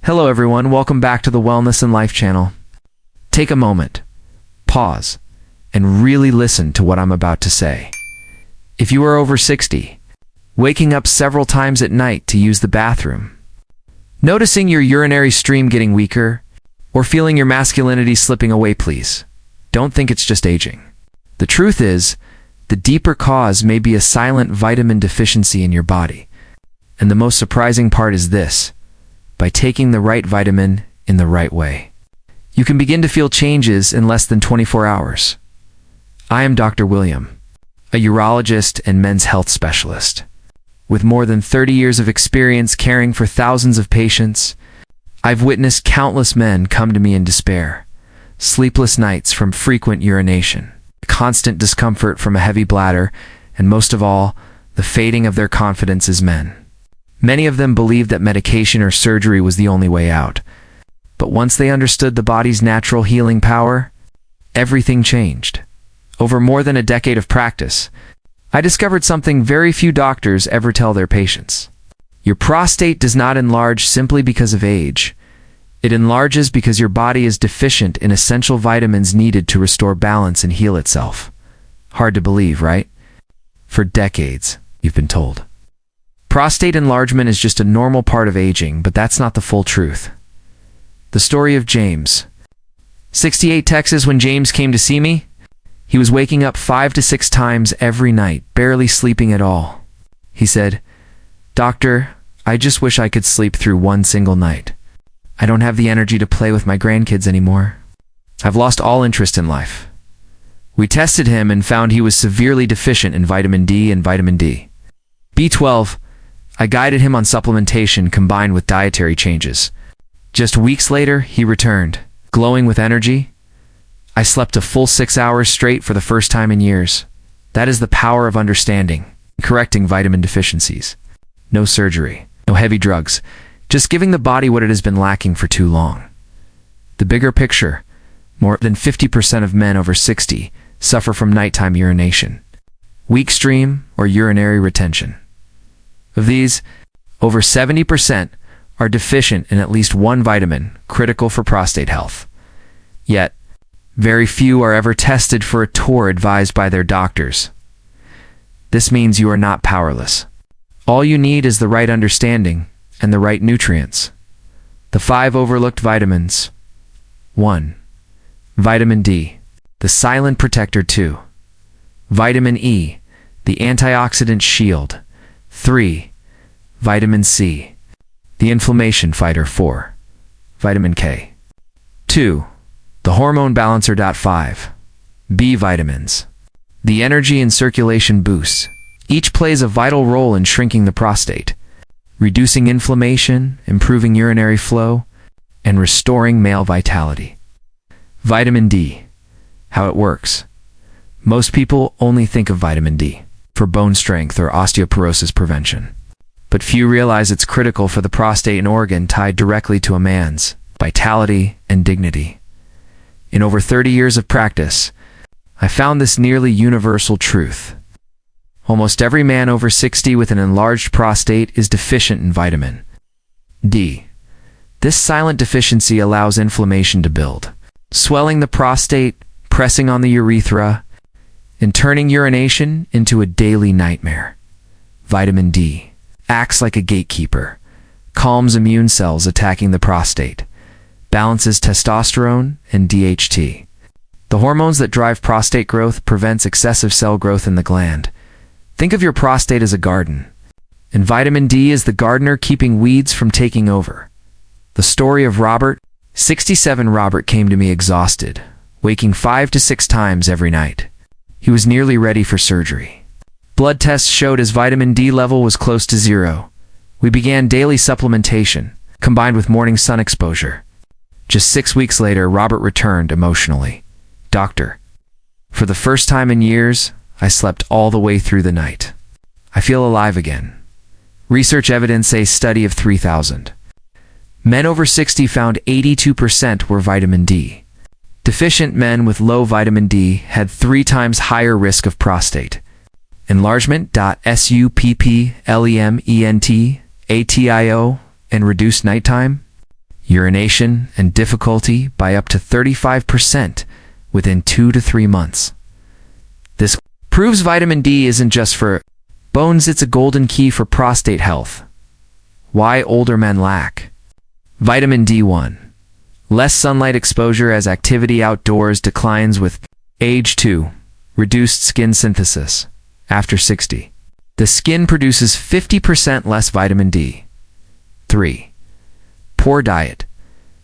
Hello everyone, welcome back to the Wellness and Life channel. Take a moment, pause, and really listen to what I'm about to say. If you are over 60, waking up several times at night to use the bathroom, noticing your urinary stream getting weaker, or feeling your masculinity slipping away, please don't think it's just aging. The truth is, the deeper cause may be a silent vitamin deficiency in your body. And the most surprising part is this: by taking the right vitamin in the right way, you can begin to feel changes in less than 24 hours. I am Dr. William, a urologist and men's health specialist. With more than 30 years of experience caring for thousands of patients, I've witnessed countless men come to me in despair, sleepless nights from frequent urination, constant discomfort from a heavy bladder, and most of all, the fading of their confidence as men. Many of them believed that medication or surgery was the only way out. But once they understood the body's natural healing power, everything changed. Over more than a decade of practice, I discovered something very few doctors ever tell their patients. Your prostate does not enlarge simply because of age. It enlarges because your body is deficient in essential vitamins needed to restore balance and heal itself. Hard to believe, right? For decades, you've been told prostate enlargement is just a normal part of aging, but that's not the full truth. The story of James. 68 Texas. When James came to see me, he was waking up 5 to 6 times every night, barely sleeping at all. He said, "Doctor, I just wish I could sleep through one single night. I don't have the energy to play with my grandkids anymore. I've lost all interest in life." We tested him and found he was severely deficient in vitamin D and vitamin D. B12. I guided him on supplementation combined with dietary changes. Just weeks later, he returned, glowing with energy. I slept a full 6 hours straight for the first time in years. That is the power of understanding, correcting vitamin deficiencies. No surgery, no heavy drugs, just giving the body what it has been lacking for too long. The bigger picture: more than 50% of men over 60 suffer from nighttime urination, weak stream, or urinary retention. Of these, over 70% are deficient in at least one vitamin critical for prostate health. Yet, very few are ever tested for a tour advised by their doctors. This means you are not powerless. All you need is the right understanding and the right nutrients. The 5 overlooked vitamins. 1. Vitamin D, the silent protector. 2. Vitamin E, the antioxidant shield. 3. Vitamin C, the inflammation fighter. 4. Vitamin K. 2. The hormone balancer. 5. B vitamins, the energy and circulation boosts. Each plays a vital role in shrinking the prostate, reducing inflammation, improving urinary flow, and restoring male vitality. Vitamin D, how it works. Most people only think of vitamin D for bone strength or osteoporosis prevention. But few realize it's critical for the prostate, an organ tied directly to a man's vitality and dignity. In over 30 years of practice, I found this nearly universal truth. Almost every man over 60 with an enlarged prostate is deficient in vitamin D. This silent deficiency allows inflammation to build, swelling the prostate, pressing on the urethra, and turning urination into a daily nightmare. Vitamin D acts like a gatekeeper, calms immune cells attacking the prostate, balances testosterone and DHT, the hormones that drive prostate growth, prevents excessive cell growth in the gland. Think of your prostate as a garden, and vitamin D is the gardener keeping weeds from taking over. The story of Robert. 67 Robert came to me exhausted, waking 5 to 6 times every night. He was nearly ready for surgery. Blood tests showed his vitamin D level was close to 0. We began daily supplementation, combined with morning sun exposure. Just 6 weeks later, Robert returned emotionally. "Doctor, for the first time in years, I slept all the way through the night. I feel alive again." Research evidence, a study of 3,000 men over 60 found 82% were vitamin D deficient. Men with low vitamin D had 3 times higher risk of prostate enlargement. Supplement, ATIO, and reduced nighttime. urination, and difficulty by up to 35% within 2 to 3 months. This proves vitamin D isn't just for bones, it's a golden key for prostate health. Why older men lack vitamin D1. Less sunlight exposure as activity outdoors declines with age. 2. Reduced skin synthesis. After 60, the skin produces 50% less vitamin D. 3. Poor diet.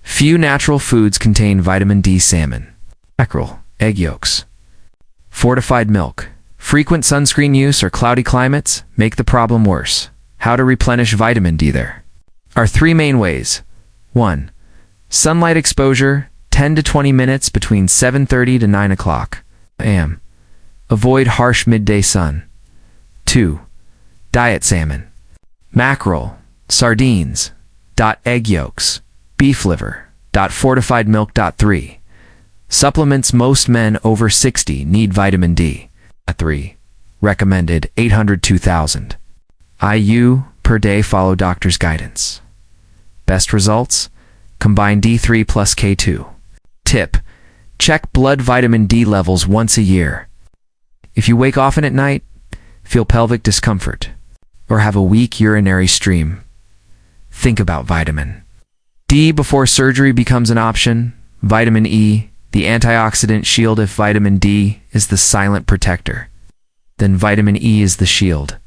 Few natural foods contain vitamin D. Salmon, mackerel, egg yolks, fortified milk. Frequent sunscreen use or cloudy climates make the problem worse. How to replenish vitamin D? There are 3 main ways. 1. Sunlight exposure, 10 to 20 minutes between 7:30 to 9 o'clock a.m. Avoid harsh midday sun. 2. Diet salmon, mackerel, sardines, egg yolks, beef liver, fortified milk. 3. Supplements. Most men over 60 need vitamin D. 3. Recommended 800 to 2,000 IU per day. Follow doctor's guidance. Best results? Combine D3 plus K2. Tip: check blood vitamin D levels once a year. If you wake often at night, feel pelvic discomfort, or have a weak urinary stream, think about vitamin D before surgery becomes an option. Vitamin E, the antioxidant shield. If vitamin D is the silent protector, then vitamin E is the shield.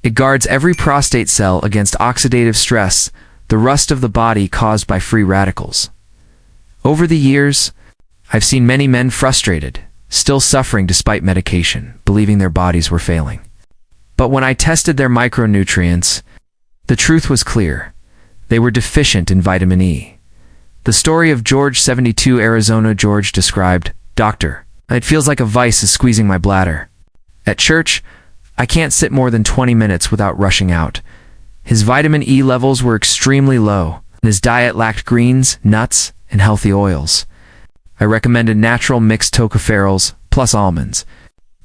It guards every prostate cell against oxidative stress, the rust of the body caused by free radicals. Over the years, I've seen many men frustrated, still suffering despite medication, believing their bodies were failing. But when I tested their micronutrients, the truth was clear. They were deficient in vitamin E. The story of George, 72, Arizona. George described, "Doctor, it feels like a vice is squeezing my bladder. At church, I can't sit more than 20 minutes without rushing out." His vitamin E levels were extremely low, and his diet lacked greens, nuts, and healthy oils. I recommended natural mixed tocopherols plus almonds,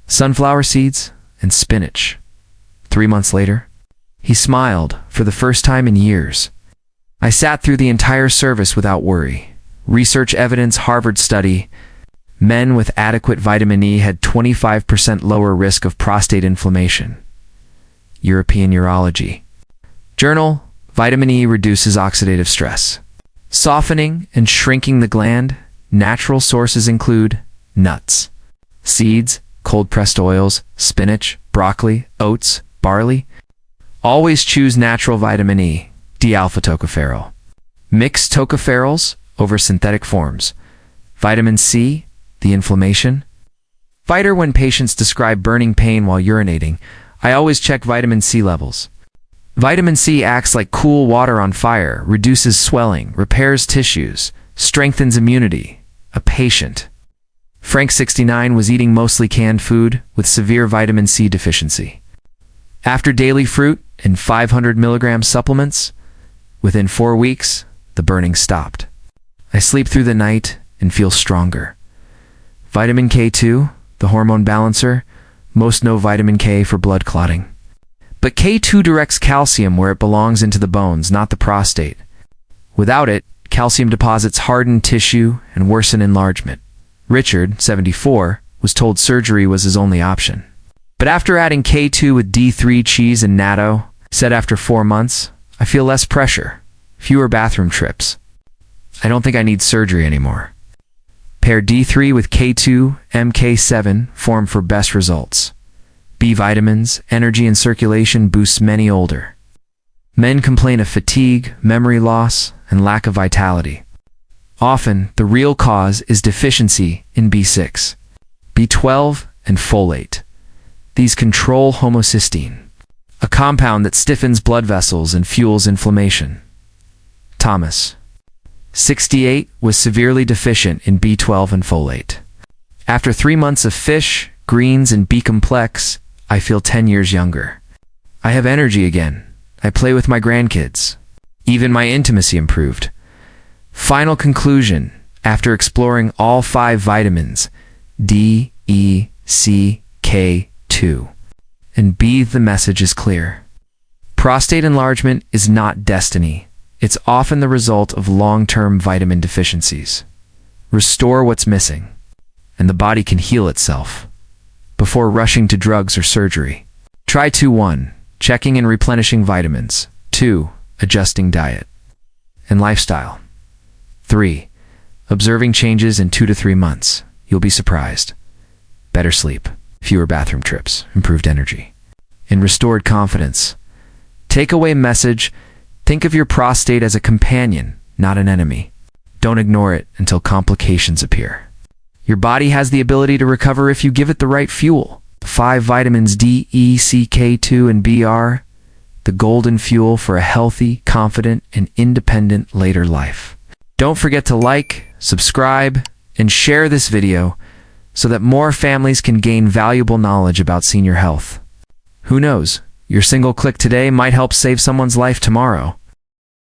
sunflower seeds, and spinach. 3 months later, he smiled for the first time in years. I sat through the entire service without worry. Research evidence. Harvard study. Men with adequate vitamin E had 25% lower risk of prostate inflammation. European Urology Journal. Vitamin E reduces oxidative stress, softening and shrinking the gland. Natural sources include nuts, seeds, cold-pressed oils, spinach, broccoli, oats, barley. Always choose natural vitamin E. D-alpha tocopherol. Mix tocopherols over synthetic forms. Vitamin C, the inflammation. Fighter. When patients describe burning pain while urinating, I always check vitamin C levels. Vitamin C acts like cool water on fire, reduces swelling, repairs tissues, strengthens immunity. A patient, Frank, 69, was eating mostly canned food with severe vitamin C deficiency. After daily fruit and 500 milligram supplements, within 4 weeks, the burning stopped. I sleep through the night and feel stronger. Vitamin K2, the hormone balancer. Most know vitamin K for blood clotting. But K2 directs calcium where it belongs, into the bones, not the prostate. Without it, calcium deposits harden tissue and worsen enlargement. Richard, 74, was told surgery was his only option. But after adding K2 with D3 cheese and natto, said after 4 months, I feel less pressure, fewer bathroom trips. I don't think I need surgery anymore. Pair D3 with K2, MK7 form for best results. B vitamins, energy and circulation boosts many older men complain of fatigue, memory loss, and lack of vitality. Often, the real cause is deficiency in B6, B12, and folate. These control homocysteine, a compound that stiffens blood vessels and fuels inflammation. Thomas, 68, was severely deficient in B12 and folate. After 3 months of fish, greens, and B-complex, I feel 10 years younger. I have energy again. I play with my grandkids. Even my intimacy improved. Final conclusion, after exploring all 5 vitamins, D, E, C, K2, and B, the message is clear. Prostate enlargement is not destiny. It's often the result of long-term vitamin deficiencies. Restore what's missing, and the body can heal itself before rushing to drugs or surgery. Try 2-1, checking and replenishing vitamins. 2, adjusting diet and lifestyle. 3, observing changes in 2 to 3 months. You'll be surprised. Better sleep, fewer bathroom trips, improved energy, and restored confidence. Takeaway message: think of your prostate as a companion, not an enemy. Don't ignore it until complications appear. Your body has the ability to recover if you give it the right fuel. 5 vitamins D, E, C, K2, and Br, the golden fuel for a healthy, confident, and independent later life. Don't forget to like, subscribe, and share this video so that more families can gain valuable knowledge about senior health. Who knows, your single click today might help save someone's life tomorrow.